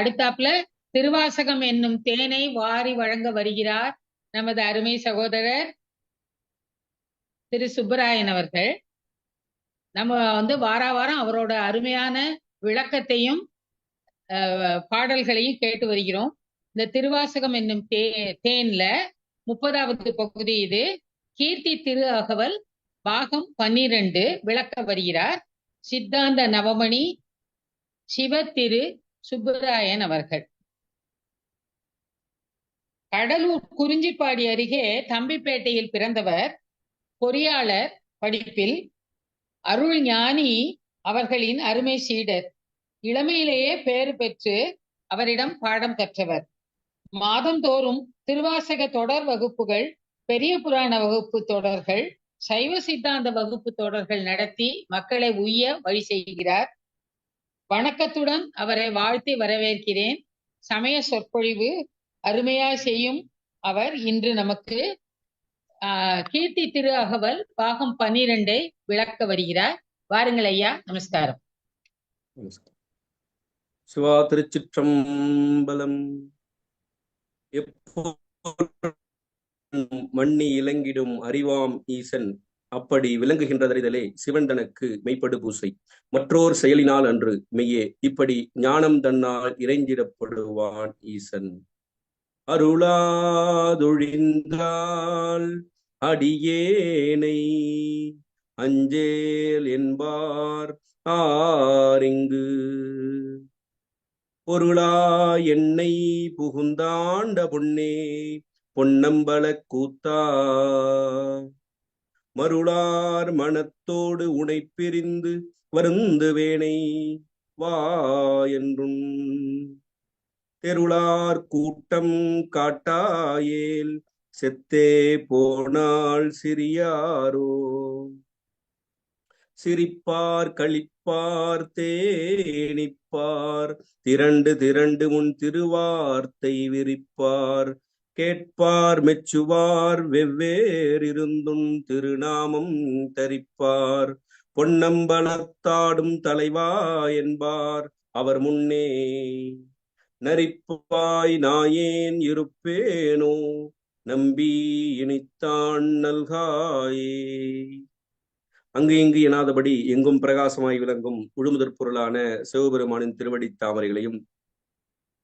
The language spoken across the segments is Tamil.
அடுத்தாப்புல திருவாசகம் என்னும் தேனை வாரி வழங்க வருகிறார் நமது அருமை சகோதரர் திரு சுப்பராயன் அவர்கள். நம்ம வாரம் அவரோட அருமையான விளக்கத்தையும் பாடல்களையும் கேட்டு வருகிறோம். இந்த திருவாசகம் என்னும் தேன்ல 30வது பகுதி இது. கீர்த்தி திரு அகவல் பாகம் 12 விளக்க வருகிறார் சித்தாந்த நவமணி சிவ திரு சுப்பராயன் அவர்கள். கடலூர் குறிஞ்சிப்பாடி அருகே தம்பிப்பேட்டையில் பிறந்தவர். பொறியாளர் படிப்பில் அருள் ஞானி அவர்களின் அருமை சீடர். இளமையிலேயே பேறு பெற்று அவரிடம் பாடம் கற்றவர். மாதந்தோறும் திருவாசக தொடர் வகுப்புகள், பெரிய புராண வகுப்பு தொடர்கள், சைவ சித்தாந்த வகுப்பு தொடர்கள் நடத்தி மக்களை உய்ய வழி செய்கிறார். வணக்கத்துடன் அவரை வாழ்த்தி வரவேற்கிறேன். சமய சொற்பொழிவு அருமையாய் செய்யும் அவர் இன்று நமக்கு கீர்த்தி திரு அகவல் பாகம் 12 விளக்க வருகிறார். வாருங்கள் ஐயா. நமஸ்காரம். சிவா திருச்சிற்றம்பலம். மண்ணி இலங்கிடும் அறிவாம் ஈசன் அப்படி விளங்குகின்றதறிதலே சிவன் தனக்கு மெய்ப்படு பூசை மற்றோர் செயலினால் அன்று மெய்யே இப்படி ஞானம் தன்னால் இறைஞ்சிடப்படுவான் ஈசன். அருளாதொழிந்தால் அடியேனை அஞ்சேல் என்பார் ஆரிங்கு பொருளா என்னை புகுந்தாண்ட பொன்னே பொன்னம்பல கூத்தா மருளார் மனத்தோடு உனை பிரிந்து வருந்துவேனை வா என்றும் தெருளார் கூட்டம் காட்டாயேல் செத்தே போனால் சிறியாரோ சிரிப்பார் களிப்பார் தேனிப்பார் திரண்டு திரண்டு முன் திருவார்த்தை விரிப்பார் கேட்பார் மெச்சுவார் வெவ்வேறிருந்தும் திருநாமம் தரிப்பார் பொன்னம்பலத்தாடும் தலைவா என்பார் அவர் முன்னே நரிப்பாய் நாயேன் இருப்பேனோ நம்பி இனித்தான் நல்காயே. அங்கு இங்கு எனாதபடி எங்கும் பிரகாசமாய் விளங்கும் முழுமுதற் பொருளான சிவபெருமானின் திருவடி தாமரைகளையும்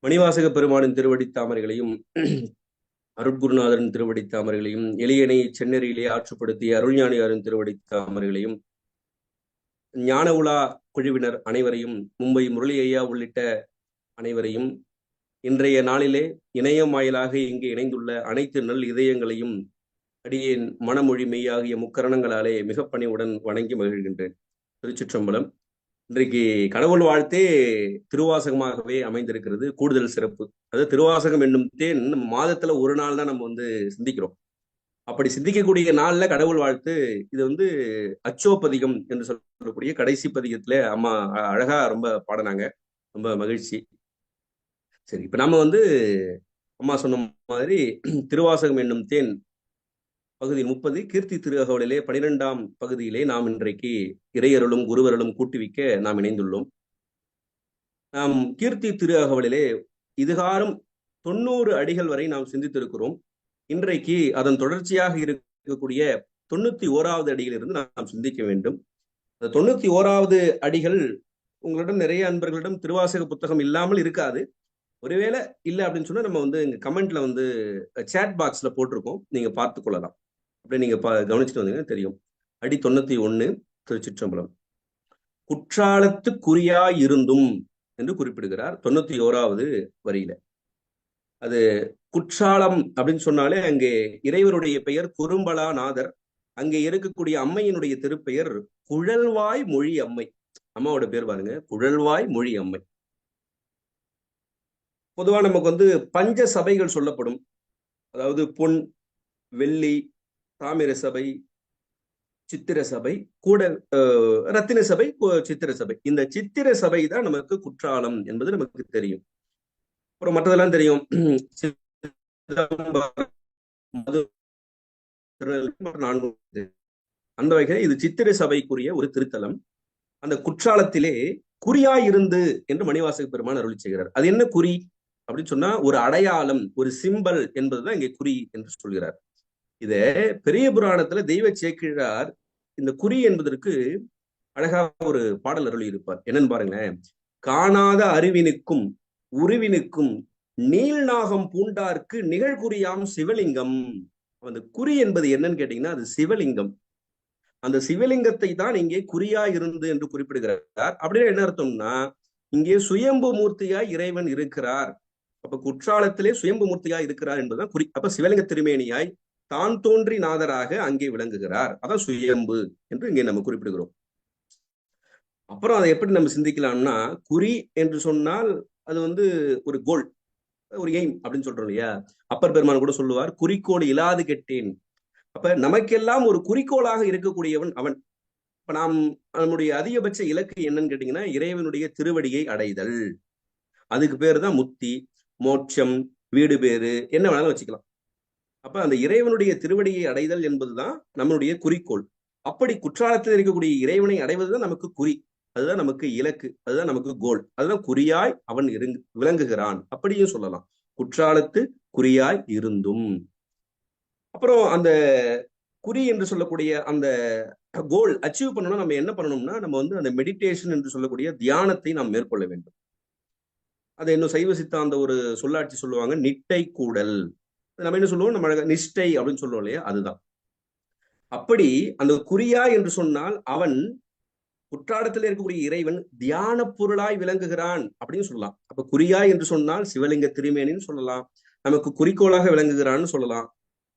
மணிவாசக பெருமானின் திருவடி தாமரைகளையும் அருட்குருநாதரின் திருவடி தாமரைகளையும் எளியனை சென்னறியிலே ஆற்றுப்படுத்திய அருள்ஞானியாரின் திருவடி தாமரைகளையும் ஞான உலா குழுவினர் அனைவரையும் மும்பை முரளி ஐயா உள்ளிட்ட அனைவரையும் இன்றைய நாளிலே இணையம் வாயிலாக இங்கே இணைந்துள்ள அனைத்து நல் இதயங்களையும் அடியேன் மனமொழி மெய்யாகிய முக்கரணங்களாலே மிக பணிவுடன் வணங்கி மகிழ்கின்றேன். திருச்சிற்றம்பலம். இன்றைக்கு கடவுள் வாழ்த்தே திருவாசகமாகவே அமைந்திருக்கிறது. கூடுதல் சிறப்பு. அதாவது திருவாசகம் என்னும் தேன் மாதத்துல ஒரு நாள் தான் நம்ம சிந்திக்கிறோம். அப்படி சிந்திக்கக்கூடிய நாள்ல கடவுள் வாழ்த்து இது அச்சோப்பதிகம் என்று சொல்லக்கூடிய கடைசி பதிகத்துல அம்மா அழகா ரொம்ப பாடினாங்க. ரொம்ப மகிழ்ச்சி. சரி, இப்ப நம்ம அம்மா சொன்ன மாதிரி திருவாசகம் என்னும் தேன் பகுதி 30 கீர்த்தி திரு அகவலிலே 12ஆம் பகுதியிலே நாம் இன்றைக்கு இறையருளும் குருவருளும் கூட்டுவிக்க நாம் இணைந்துள்ளோம். நாம் கீர்த்தி திரு அகவலிலே இதுகாரும் 90 அடிகள் வரை நாம் சிந்தித்திருக்கிறோம். இன்றைக்கு அதன் தொடர்ச்சியாக இருக்கக்கூடிய 91வது அடியிலிருந்து நாம் சிந்திக்க வேண்டும். அந்த 91வது அடிகள் உங்களிடம் நிறைய அன்பர்களிடம் திருவாசக புத்தகம் இல்லாமல் இருக்காது. ஒருவேளை இல்லை அப்படின்னு சொன்னா நம்ம இங்க கமெண்ட்ல சேட் பாக்ஸ்ல போட்டிருக்கோம், நீங்க பார்த்து கொள்ளலாம். அப்படி நீங்க கவனிச்சுட்டு வந்தீங்கன்னா தெரியும். அடி 91 திருச்சிற்றம்பலம். குற்றாலத்துக்குரியாய் இருந்தும் என்று குறிப்பிடுகிறார் 91வது வரியில. அது குற்றாலம் அப்படின்னு சொன்னாலே அங்கே இறைவருடைய பெயர் குறும்பலாநாதர். அங்கே இருக்கக்கூடிய அம்மையினுடைய திருப்பெயர் குழல்வாய் மொழி அம்மை. அம்மாவோட பேர் பாருங்க, குழல்வாய் மொழி அம்மை. பொதுவா நமக்கு பஞ்ச சபைகள் சொல்லப்படும். அதாவது பொன், வெள்ளி, தாமிர சபை, சித்திர சபை, கூட ரத்தின சபை, சித்திர சபை. இந்த சித்திர சபை தான் நமக்கு குற்றாலம் என்பது நமக்கு தெரியும். அப்புறம் மற்றதெல்லாம் தெரியும். அந்த வகையில் இது சித்திர சபைக்குரிய ஒரு திருத்தலம். அந்த குற்றாலத்திலே குறியாய் இருந்து என்று மணிவாசக பெருமான் அருளி செய்கிறார். அது என்ன குறி அப்படின்னு சொன்னா ஒரு அடையாளம், ஒரு சிம்பல் என்பதுதான் இங்கே குறி என்று சொல்கிறார். இத பெரிய புராணத்துல தெய்வ சேக்கிழார் இந்த குறி என்பதற்கு அழகா ஒரு பாடல் அருளி இருப்பார். என்னன்னு பாருங்களேன். காணாத அறிவினுக்கும் உருவினுக்கும் நீள்நாகம் பூண்டார்க்கு நிகழ்குறியாம் சிவலிங்கம். அந்த குறி என்பது என்னன்னு கேட்டீங்கன்னா அது சிவலிங்கம். அந்த சிவலிங்கத்தை தான் இங்கே குறியா இருந்து என்று குறிப்பிடுகிறார். அப்படின்னா என்ன அர்த்தம்னா இங்கே சுயம்பு மூர்த்தியாய் இறைவன் இருக்கிறார். அப்ப குற்றாலத்திலே சுயம்பு மூர்த்தியாய் இருக்கிறார் என்பதுதான் குறி. அப்ப சிவலிங்க திருமேனியாய் தான் தோன்றி நாதராக அங்கே விளங்குகிறார். அதான் சுயம்பு என்று இங்கே நம்ம குறிப்பிடுகிறோம். அப்புறம் அதை எப்படி நம்ம சிந்திக்கலாம்னா குறி என்று சொன்னால் அது ஒரு கோல், ஒரு எய்ம் அப்படின்னு சொல்றோம் இல்லையா. அப்பர் பெருமான் கூட சொல்லுவார் குறிக்கோள் இல்லாது கெட்டேன். அப்ப நமக்கெல்லாம் ஒரு குறிக்கோளாக இருக்கக்கூடியவன் அவன். இப்ப நம்முடைய அதிகபட்ச இலக்கு என்னன்னு கேட்டீங்கன்னா இறைவனுடைய திருவடியை அடைதல். அதுக்கு பேரு தான் முக்தி, மோட்சம், வீடு பேரு, என்ன வேணாலும் வச்சுக்கலாம். அப்ப அந்த இறைவனுடைய திருவடியை அடைதல் என்பதுதான் நம்மளுடைய குறிக்கோள். அப்படி குற்றாலத்தில் இருக்கக்கூடிய இறைவனை அடைவதுதான் நமக்கு குறி, அதுதான் நமக்கு இலக்கு, அதுதான் நமக்கு கோல், அதுதான் குறியாய் அவன் விளங்குகிறான் அப்படியும் சொல்லலாம். குற்றாலத்து குறியாய் இருந்தும். அப்புறம் அந்த குறி என்று சொல்லக்கூடிய அந்த கோல் அச்சீவ் பண்ணணும்னா நம்ம என்ன பண்ணணும்னா நம்ம அந்த மெடிடேஷன் என்று சொல்லக்கூடிய தியானத்தை நாம் மேற்கொள்ள வேண்டும். அதை இன்னும் சைவ சித்தாந்த ஒரு சொல்லாட்சி சொல்லுவாங்க, நிட்டை கூடல். நம்ம என்ன சொல்லுவோம், நம்ம நிஷ்டை அப்படின்னு சொல்லுவோம் இல்லையா, அதுதான். அப்படி அந்த குறியா என்று சொன்னால் அவன் குற்றாலத்தில் இருக்கக்கூடிய இறைவன் தியான பொருளாய் விளங்குகிறான் அப்படின்னு சொல்லலாம். அப்ப குறியா என்று சொன்னால் சிவலிங்க திருமேனின்னு சொல்லலாம், நமக்கு குறிக்கோளாக விளங்குகிறான்னு சொல்லலாம்,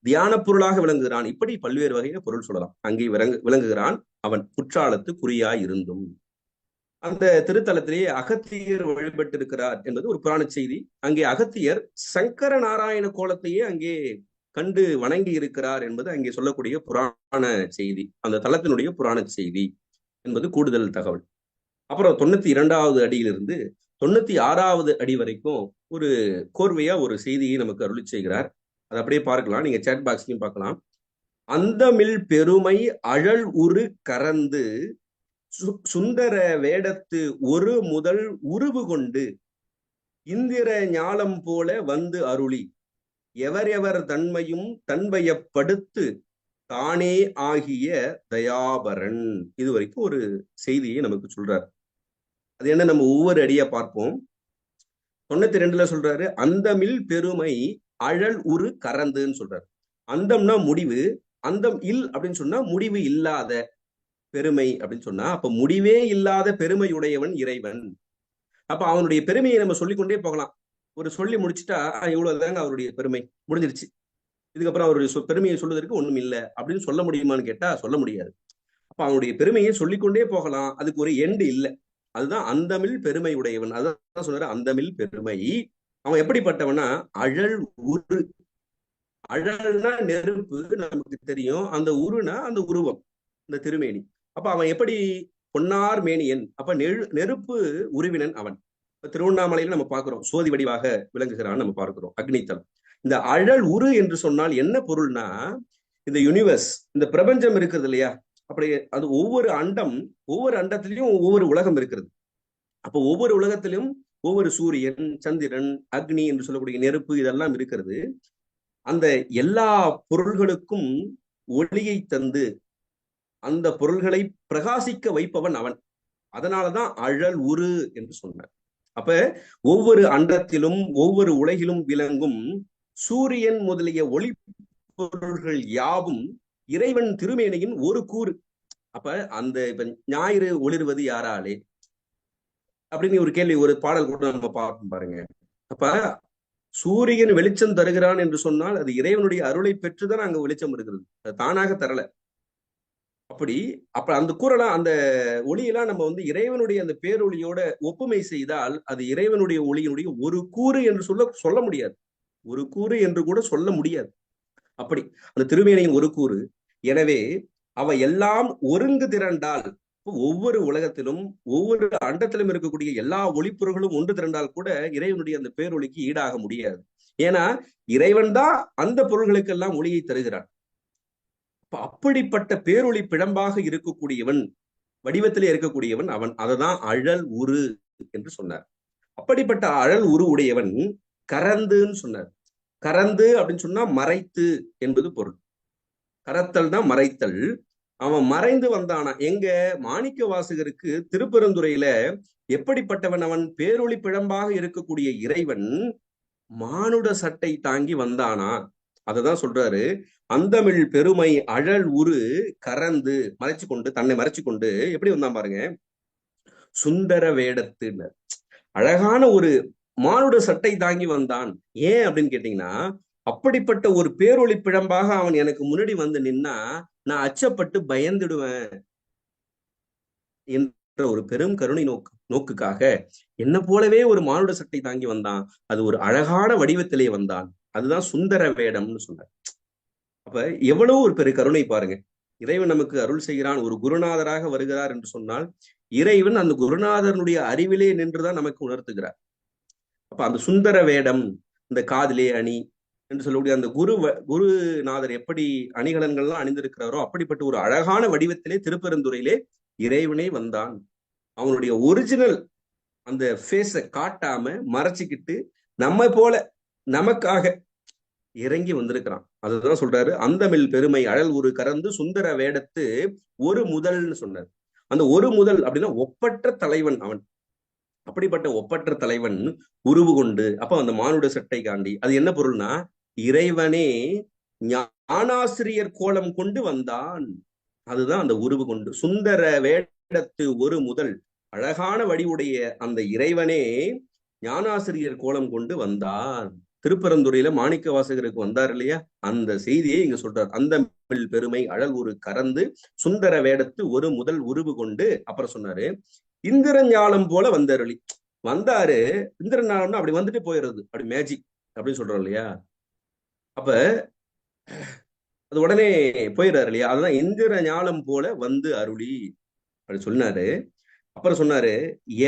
தியான பொருளாக விளங்குகிறான், இப்படி பல்வேறு வகையில பொருள் சொல்லலாம். அங்கே விளங்குகிறான் அவன் குற்றாலத்து குறியாய் இருந்தும். அந்த திருத்தலத்திலேயே அகத்தியர் வழிபட்டிருக்கிறார் என்பது ஒரு புராண செய்தி. அங்கே அகத்தியர் சங்கர நாராயண கோலத்தையே அங்கே கண்டு வணங்கி இருக்கிறார் என்பது அங்கே சொல்லக்கூடிய புராண செய்தி, அந்த தலத்தினுடைய புராண செய்தி என்பது கூடுதல் தகவல். அப்புறம் 92வது அடியிலிருந்து 96வது அடி வரைக்கும் ஒரு கோர்வையா ஒரு செய்தியை நமக்கு அருளி செய்கிறார். அதை அப்படியே பார்க்கலாம், நீங்க சேட் பாக்ஸ்லயும் பார்க்கலாம். அந்தமில் பெருமை அழல் உரு கறந்து சுந்தர வேடத்து ஒரு முதல் உருவு கொண்டு இந்திர ஞாலம் போல வந்து அருளி எவர் தன்மையும் தன்வயப்படுத்து தானே ஆகிய தயாபரன். இது வரைக்கும் ஒரு செய்தியை நமக்கு சொல்றார். அது என்ன, நம்ம ஒவ்வொரு அடியா பார்ப்போம். 92ல சொல்றாரு அந்தமில் பெருமை அழல் உரு கறந்துன்னு சொல்றாரு. அந்தம்னா முடிவு, அந்தம் இல் அப்படின்னு சொன்னா முடிவு இல்லாத, பெருமை அப்படின்னு சொன்னா அப்ப முடிவே இல்லாத பெருமையுடையவன் இறைவன். அப்ப அவனுடைய பெருமையை நம்ம சொல்லிக்கொண்டே போகலாம். ஒரு சொல்லி முடிச்சுட்டா இவ்வளவுதாங்க அவருடைய பெருமை, முடிஞ்சிருச்சு, இதுக்கப்புறம் அவருடைய பெருமையை சொல்வதற்கு ஒண்ணும் இல்லை அப்படின்னு சொல்ல முடியுமான்னு கேட்டா சொல்ல முடியாது. அப்ப அவனுடைய பெருமையை சொல்லிக்கொண்டே போகலாம், அதுக்கு ஒரு எண்டு இல்லை. அதுதான் அந்தமில் பெருமை உடையவன். அதான் சொன்னாரு அந்தமில் பெருமை. அவன் எப்படிப்பட்டவனா அழல் உரு. அழல்னா நெருப்பு, நமக்கு தெரியும். அந்த உருனா அந்த உருவம், இந்த திருமேனி. அப்ப அவன் எப்படி பொன்னார் மேனியன், அப்ப நெருப்பு உருவினன் அவன். திருவண்ணாமலையில நம்ம பார்க்கிறோம் சோதி வடிவாக விளங்குகிறான், நம்ம பார்க்கிறோம் அக்னித்தலம். இந்த அழல் உரு என்று சொன்னால் என்ன பொருள்னா இந்த யூனிவர்ஸ், இந்த பிரபஞ்சம் இருக்கிறது இல்லையா, அப்படி அது ஒவ்வொரு அண்டத்திலையும் ஒவ்வொரு உலகம் இருக்கிறது. அப்போ ஒவ்வொரு உலகத்திலும் ஒவ்வொரு சூரியன், சந்திரன், அக்னி என்று சொல்லக்கூடிய நெருப்பு இதெல்லாம் இருக்கிறது. அந்த எல்லா பொருள்களுக்கும் ஒளியை தந்து அந்த பொருள்களை பிரகாசிக்க வைப்பவன் அவன். அதனாலதான் அழல் உரு என்று சொன்னார். அப்ப ஒவ்வொரு அண்டத்திலும் ஒவ்வொரு உலகிலும் விளங்கும் சூரியன் முதலிய ஒளி பொருள்கள் யாவும் இறைவன் திருமேனியின் ஒரு கூறு. அப்ப இப்ப ஞாயிறு ஒளிர்வது யாராலே அப்படின்னு ஒரு கேள்வி, ஒரு பாடல் கூட நம்ம பார்ப்போம் பாருங்க. அப்ப சூரியன் வெளிச்சம் தருகிறான் என்று சொன்னால் அது இறைவனுடைய அருளை பெற்றுதான் அங்க வெளிச்சம் இருக்கிறது, அது தானாக தரல. அப்ப அந்த கூறலாம், அந்த ஒளியெல்லாம் நம்ம இறைவனுடைய அந்த பேரொளியோட ஒப்புமை செய்தால் அது இறைவனுடைய ஒளியினுடைய ஒரு கூறு என்று சொல்ல முடியாது, ஒரு கூறு என்று கூட சொல்ல முடியாது. அப்படி அந்த திருமேனியின் ஒரு கூறு. எனவே அவ எல்லாம் ஒருங்கு திரண்டால், ஒவ்வொரு உலகத்திலும் ஒவ்வொரு அண்டத்திலும் இருக்கக்கூடிய எல்லா ஒளிப்பொருள்களும் ஒன்று திரண்டால் கூட இறைவனுடைய அந்த பேரொளிக்கு ஈடாக முடியாது. ஏன்னா இறைவன் தான் அந்த பொருள்களுக்கெல்லாம் ஒளியை தருகிறான். அப்படிப்பட்ட பேரொளி பிழம்பாக இருக்கக்கூடியவன் வடிவத்திலே இருக்கக்கூடியவன் அவன். அததான் அழல் உரு என்று சொன்னார். அப்படிப்பட்ட அழல் உரு உடையவன் கரந்துன்னு சொன்னார். கரந்து அப்படின்னு சொன்னா மறைத்து என்பது பொருள். கரத்தல் தான் மறைத்தல். அவன் மறைந்து வந்தானா எங்க? மாணிக்க வாசகருக்கு திருப்பெருந்துறையில எப்படிப்பட்டவன் அவன்? பேரொளி பிழம்பாக இருக்கக்கூடிய இறைவன் மானுட சட்டை தாங்கி வந்தானா. அததான் சொல்றாரு. அந்தமிழ் பெருமை அழல் உரு கரந்து மறைச்சு கொண்டு, தன்னை மறைச்சு கொண்டு எப்படி வந்தான் பாருங்க. சுந்தர வேடத்துன்னு அழகான ஒரு மானுட சட்டை தாங்கி வந்தான். ஏன் அப்படின்னு கேட்டீங்கன்னா, அப்படிப்பட்ட ஒரு பேரொளி பிழம்பாக அவன் எனக்கு முன்னாடி வந்து நின்னா நான் அச்சப்பட்டு பயந்துடுவேன் என்ற ஒரு பெரும் கருணை நோக்குக்காக என்ன போலவே ஒரு மானுட சட்டை தாங்கி வந்தான். அது ஒரு அழகான வடிவத்திலே வந்தான். அதுதான் சுந்தர வேடம்னு சொன்னார். அப்ப எவ்வளவு ஒரு பெரிய கருணை பாருங்க. இறைவன் நமக்கு அருள் செய்கிறான், ஒரு குருநாதராக வருகிறார் என்று சொன்னால் இறைவன் அந்த குருநாதனுடைய அறிவிலே நின்றுதான் நமக்கு உணர்த்துகிறார். அப்ப அந்த சுந்தர வேடம், இந்த காதிலே அணி என்று சொல்லக்கூடிய அந்த குருநாதர் எப்படி அணிகலன்கள்லாம் அணிந்திருக்கிறாரோ அப்படிப்பட்ட ஒரு அழகான வடிவத்திலே திருப்பெருந்துறையிலே இறைவனே வந்தான். அவனுடைய ஒரிஜினல் அந்த ஃபேஸை காட்டாம மறைச்சிக்கிட்டு நம்ம போல நமக்காக இறங்கி வந்திருக்கிறான். அதுதான் சொல்றாரு. அந்தமிழ் பெருமை அழல் உரு கரந்து சுந்தர வேடத்து ஒரு முதல்னு சொன்னார். அந்த ஒரு முதல் அப்படின்னா ஒப்பற்ற தலைவன் அவன். அப்படிப்பட்ட ஒப்பற்ற தலைவன் உருவு கொண்டு, அப்ப அந்த மானுட சட்டை காண்டி அது என்ன பொருள்னா, இறைவனே ஞானாசிரியர் கோலம் கொண்டு வந்தான். அதுதான் அந்த உருவு கொண்டு. சுந்தர வேடத்து ஒரு முதல் அழகான வடிவுடைய அந்த இறைவனே ஞானாசிரியர் கோலம் கொண்டு வந்தான். திருப்பரந்துறையில மாணிக்க வாசகருக்கு வந்தார் இல்லையா, அந்த செய்தியை இங்க சொல்றார். அந்த பெருமை அழல் உரு கரந்து சுந்தர வேடத்து ஒரு முதல் உருவு கொண்டு. அப்புறம் சொன்னாரு, இந்திரஞாலம் போல வந்தாரு. வந்தாரு இந்திரஞாலம்னா அப்படி வந்துட்டு போயிடுறது, அப்படி மேஜிக் அப்படின்னு சொல்றோம் இல்லையா. அப்ப அது உடனே போயிடுறாரு இல்லையா. அதுதான் இந்திர ஞாலம் போல வந்து அருளி அப்படி சொன்னாரு. அப்புறம் சொன்னாரு,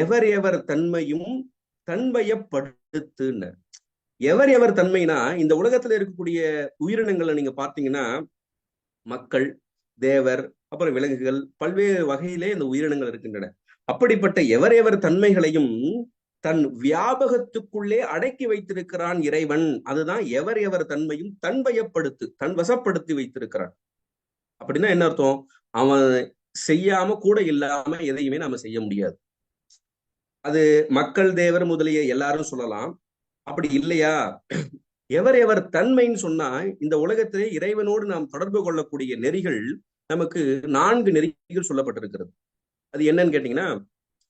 எவர் எவர் தன்மையும் தன்வயப்படுத்துன்னு. எவர் எவர் தன்மைனா, இந்த உலகத்துல இருக்கக்கூடிய உயிரினங்களை நீங்க பார்த்தீங்கன்னா, மக்கள், தேவர், அப்புறம் விலங்குகள், பல்வேறு வகையிலே இந்த உயிரினங்கள் இருக்கின்றன. அப்படிப்பட்ட எவர் எவர் தன்மைகளையும் தன் வியாபகத்துக்குள்ளே அடக்கி வைத்திருக்கிறான் இறைவன். அதுதான் எவர் எவர் தன்மையும் தன்வயப்படுத்து, தன் வசப்படுத்தி வைத்திருக்கிறான். அப்படின்னா என்ன அர்த்தம்? அவன் செய்யாம கூட இல்லாம எதையுமே நாம செய்ய முடியாது. அது மக்கள், தேவர் முதலிய எல்லாரும் சொல்லலாம். அப்படி இல்லையா, எவர் எவர் தன்மைன்னு சொன்னா, இந்த உலகத்திலே இறைவனோடு நாம் தொடர்பு கொள்ளக்கூடிய நெறிகள் நமக்கு 4 நெறிகள் சொல்லப்பட்டிருக்கிறது. அது என்னன்னு கேட்டீங்கன்னா,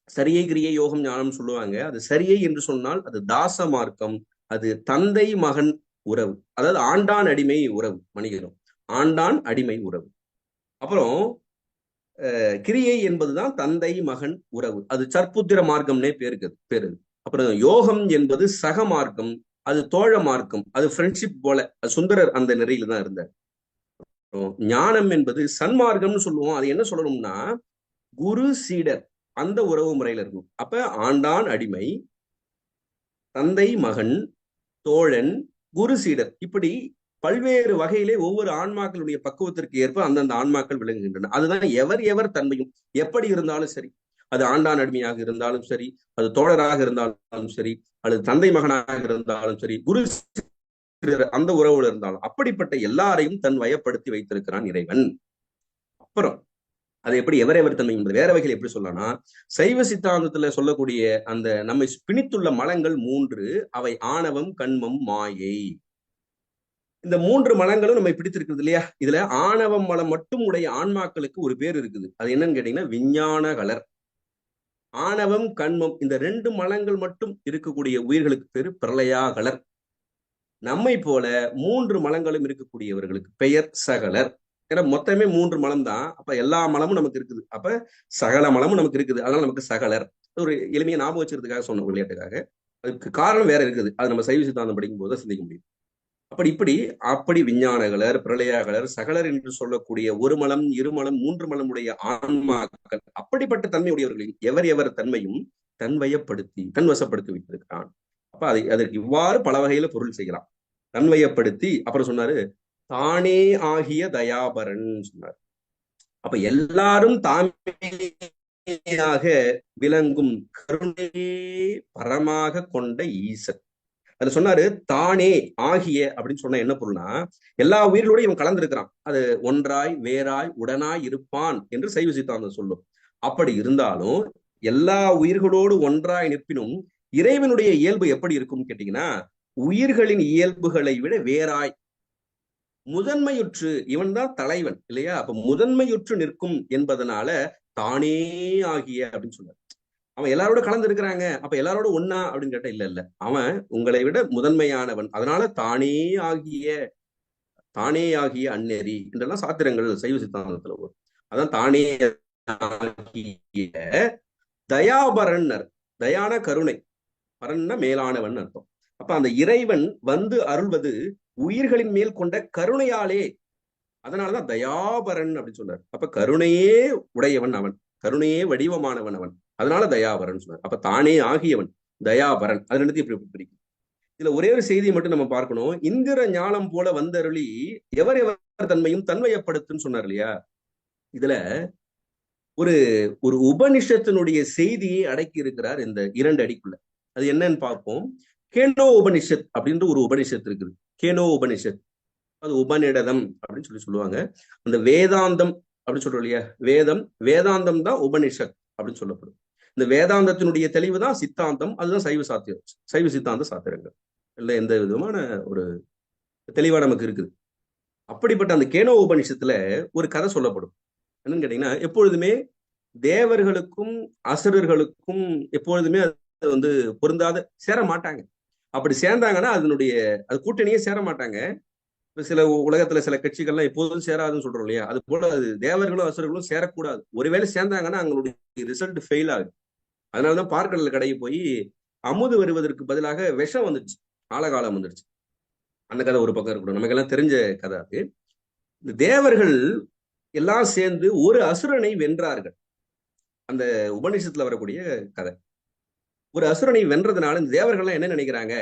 சரியை கிரியை யோகம் ஞானம் சொல்லுவாங்க. அது சரியை என்று சொன்னால் அது தாச மார்க்கம், அது தந்தை மகன் உறவு, அதாவது ஆண்டான் அடிமை உறவு. மணிகரம் ஆண்டான் அடிமை உறவு. அப்புறம் கிரியை என்பதுதான் தந்தை மகன் உறவு, அது சற்புத்திர மார்க்கம்னே பேரு. அப்புறம் யோகம் என்பது சக மார்க்கம், அது தோழ மார்க்கம், அது ஃப்ரெண்ட்ஷிப் போல. அது சுந்தரர் அந்த நெறியில தான் இருந்தார். ஞானம் என்பது சன்மார்க்கம்னு சொல்லுவோம். அது என்ன சொல்லணும்னா, குரு சீடர் அந்த உறவு முறையில இருக்கும். அப்ப ஆண்டான் அடிமை, தந்தை மகன், தோழன், குரு சீடர், இப்படி பல்வேறு வகையிலே ஒவ்வொரு ஆன்மாக்களுடைய பக்குவத்திற்கு ஏற்ப அந்தந்த ஆன்மாக்கள் விளங்குகின்றன. அதுதான் எவர் எவர் தன்மையும் எப்படி இருந்தாலும் சரி, அது ஆண்டான் அடிமையாக இருந்தாலும் சரி, அது தோழராக இருந்தாலும் சரி, அல்லது தந்தை மகனாக இருந்தாலும் சரி, குரு அந்த உறவுல இருந்தாலும், அப்படிப்பட்ட எல்லாரையும் தன் வயப்படுத்தி வைத்திருக்கிறான் இறைவன். அப்புறம் அது எப்படி எவரெவர் தன்மை என்பது வேற வகையில் எப்படி சொல்லலாம், சைவ சித்தாந்தத்துல சொல்லக்கூடிய அந்த நம்மை பிணித்துள்ள மலங்கள் 3, அவை ஆணவம், கண்மம், மாயை. இந்த 3 மலங்களும் நம்ம பிடித்திருக்கிறது இல்லையா. இதுல ஆணவம் மலம் மட்டும் உடைய ஆன்மாக்களுக்கு ஒரு பேர் இருக்குது. அது என்னன்னு கேட்டீங்கன்னா விஞ்ஞான கலர். ஆணவம், கண்மம் இந்த 2 மலங்கள் மட்டும் இருக்கக்கூடிய உயிர்களுக்கு பேரு பிரளயாகலர். நம்மை போல 3 மலங்களும் இருக்கக்கூடியவர்களுக்கு பெயர் சகலர். ஏன்னா மொத்தமே 3 மலம் தான். அப்ப எல்லா மலமும் நமக்கு இருக்குது. அப்ப சகல மலமும் நமக்கு இருக்குது. அதனால நமக்கு சகலர். ஒரு எளிமையை ஞாபகம் வச்சிருக்கிறதுக்காக சொன்ன விளையாட்டுக்காக. அதுக்கு காரணம் வேற இருக்குது. அது நம்ம சைவ சித்தாந்தம் படிக்கும் போது சிந்திக்க முடியும். அப்படி விஞ்ஞானகலர், பிரளயாகலர், சகலர் என்று சொல்லக்கூடிய ஒரு மலம், 2 மலம், 3 மலம் உடைய ஆன்மாக்கள், அப்படிப்பட்ட தன்மை உடையவர்களின் எவர் எவர் தன்மையும் தன்வயப்படுத்தி தன்வசப்படுத்தி வைத்திருக்கிறான். அப்ப அதற்கு இவ்வாறு பல வகையில பொருள் செய்யலாம். தன்வயப்படுத்தி. அப்புறம் சொன்னாரு, தானே ஆகிய தயாபரன் சொன்னார். அப்ப எல்லாரும் தாமே விளங்கும் கருணையே பரமாக கொண்ட ஈசன். அது சொன்னாரு தானே ஆகிய அப்படின்னு சொன்னா என்ன பொருள்னா, எல்லா உயிர்களோட இவன் கலந்திருக்கிறான். அது ஒன்றாய் வேறாய் உடனாய் இருப்பான் என்று சைவ சித்தாந்தம் சொல்லும். அப்படி இருந்தாலும் எல்லா உயிர்களோடு ஒன்றாய் நிற்பினும் இறைவனுடைய இயல்பு எப்படி இருக்கும் கேட்டீங்கன்னா, உயிர்களின் இயல்புகளை விட வேறாய் முதன்மையுற்று, இவன் தான் தலைவன் இல்லையா? அப்ப முதன்மையுற்று நிற்கும் என்பதனால தானே ஆகிய அப்படின்னு சொன்னார். அவன் எல்லாரோட கலந்து இருக்கிறாங்க, அப்ப எல்லாரோட ஒன்னா அப்படின்னு கேட்டா இல்ல இல்ல, அவன் உங்களை விட முதன்மையானவன், அதனால தானே ஆகிய அந்நெறி என்றெல்லாம் சாத்திரங்கள் சைவ சித்தாந்தத்துல வரும். அதான் தானே ஆகிய தயாபரன்னர். தயான கருணை, பரன்னா மேலானவன் அர்த்தம். அப்ப அந்த இறைவன் வந்து அருள்வது உயிர்களின் மேல் கொண்ட கருணையாலே, அதனாலதான் தயாபரன் அப்படின்னு சொன்னார். அப்ப கருணையே உடையவன் அவன், கருணையே வடிவமானவன் அவன், அதனால தயாபரன் சொன்னார். அப்ப தானே ஆகியவன் தயாபரன், அது ரெண்டுத்தையும் இப்படி பிரிக்கும். இதுல ஒரே ஒரு செய்தியை மட்டும் நம்ம பார்க்கணும். இந்திர ஞானம் போல வந்தருளி எவர் தன்மையும் தன்மையப்படுத்துன்னு சொன்னார் இல்லையா? இதுல ஒரு ஒரு உபனிஷத்தினுடைய செய்தியை அடக்கி இருக்கிறார் இந்த 2 அடிக்குள்ள. அது என்னன்னு பார்ப்போம். கேனோ உபனிஷத் அப்படின்ற ஒரு உபனிஷத் இருக்குது. கேனோ உபனிஷத், அது உபநிடதம் அப்படின்னு சொல்லுவாங்க. அந்த வேதாந்தம் அப்படின்னு சொல்றோம் இல்லையா, வேதாந்தம் தான் உபனிஷத் அப்படின்னு சொல்லப்படும். இந்த வேதாந்தத்தினுடைய தெளிவு தான் சித்தாந்தம், அதுதான் சைவ சித்தாந்த சாத்திரங்கள். இல்ல எந்த விதமான ஒரு தெளிவா நமக்கு இருக்குது. அப்படிப்பட்ட அந்த கேனோ உபனிஷத்துல ஒரு கதை சொல்லப்படும். என்னன்னு கேட்டீங்கன்னா, எப்பொழுதுமே தேவர்களுக்கும் அசுரர்களுக்கும் எப்பொழுதுமே அது வந்து பொருந்தாத, சேர மாட்டாங்க. அப்படி சேர்ந்தாங்கன்னா அது கூட்டணியே சேர மாட்டாங்க. சில உலகத்துல சில கட்சிகள்லாம் எப்போதும் சேராதுன்னு சொல்றோம் இல்லையா, அது போல அது தேவர்களும் அசுரர்களும் சேரக்கூடாது. ஒருவேளை சேர்ந்தாங்கன்னா அவங்களுடைய ரிசல்ட் ஃபெயில் ஆகுது. அதனாலதான் பார்க்கடல கடையை போய் அமுது வருவதற்கு பதிலாக விஷம் வந்துடுச்சு, ஆழகாலம் வந்துடுச்சு. அந்த கதை ஒரு பக்கம் இருக்கணும், நமக்கு எல்லாம் தெரிஞ்ச கதை அது. இந்த தேவர்கள் எல்லாம் சேர்ந்து ஒரு அசுரனை வென்றார்கள். அந்த உபநிஷத்துல வரக்கூடிய கதை. ஒரு அசுரனை வென்றதுனால இந்த தேவர்கள்லாம் என்ன நினைக்கிறாங்க,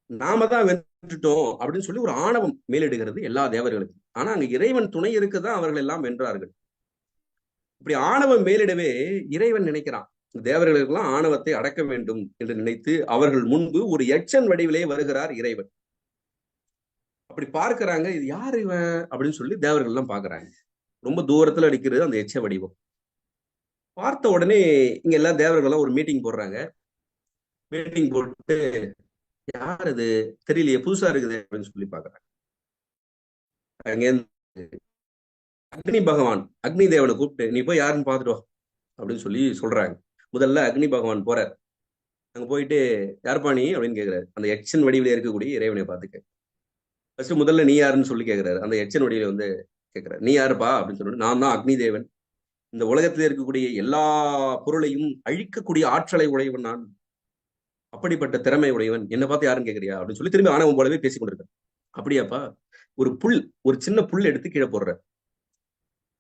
நாம தான் வென்றுட்டோம் அப்படின்னு சொல்லி ஒரு ஆணவம் மேலிடுகிறது எல்லா தேவர்களுக்கும். ஆனா அங்க இறைவன் துணை இருக்குதான் அவர்கள் எல்லாம் வென்றார்கள். இப்படி ஆணவம் மேலிடவே இறைவன் நினைக்கிறான், தேவர்களுக்கெல்லாம் ஆணவத்தை அடக்க வேண்டும் என்று நினைத்து அவர்கள் முன்பு ஒரு எச்சன் வடிவிலே வருகிறார் இறைவன். அப்படி பார்க்கிறாங்க, இது யார் இவன் அப்படின்னு சொல்லி தேவர்கள் எல்லாம் பாக்குறாங்க. ரொம்ப தூரத்துல அடிக்கிறது அந்த எச்ச வடிவம். பார்த்த உடனே இங்க எல்லா தேவர்கள்லாம் ஒரு மீட்டிங் போடுறாங்க. மீட்டிங் போட்டு யார் இது தெரியலையே, புதுசா இருக்குது அப்படின்னு சொல்லி பாக்குறாங்க. அங்க அக்னி பகவான், அக்னி தேவனை கூப்பிட்டு நீ போய் யாருன்னு பாத்துட்டு அப்படின்னு சொல்லி சொல்றாங்க. முதல்ல அக்னி பகவான் போறார். அங்க போயிட்டு யாருப்பா நீ அப்படின்னு கேட்கிறாரு. அந்த எச்சன் வடிவில இருக்கக்கூடிய இறைவனை பார்த்து ஃபர்ஸ்ட் முதல்ல நீ யாருன்னு சொல்லி கேட்கிறாரு. அந்த எச்சன் வடிவில வந்து கேட்கிறாரு, நீ யாருப்பா அப்படின்னு சொல்லிட்டு, நான் தான் அக்னி தேவன், இந்த உலகத்துல இருக்கக்கூடிய எல்லா பொருளையும் அழிக்கக்கூடிய ஆற்றலை உடையவன் நான், அப்படிப்பட்ட திறமை உடையவன், என்ன பார்த்து யாருன்னு கேட்கறியா அப்படின்னு சொல்லி திரும்பி ஆணவம் போலவே பேசிக் கொண்டிருக்க. அப்படியாப்பா, ஒரு சின்ன புல் எடுத்து கீழே போடுற,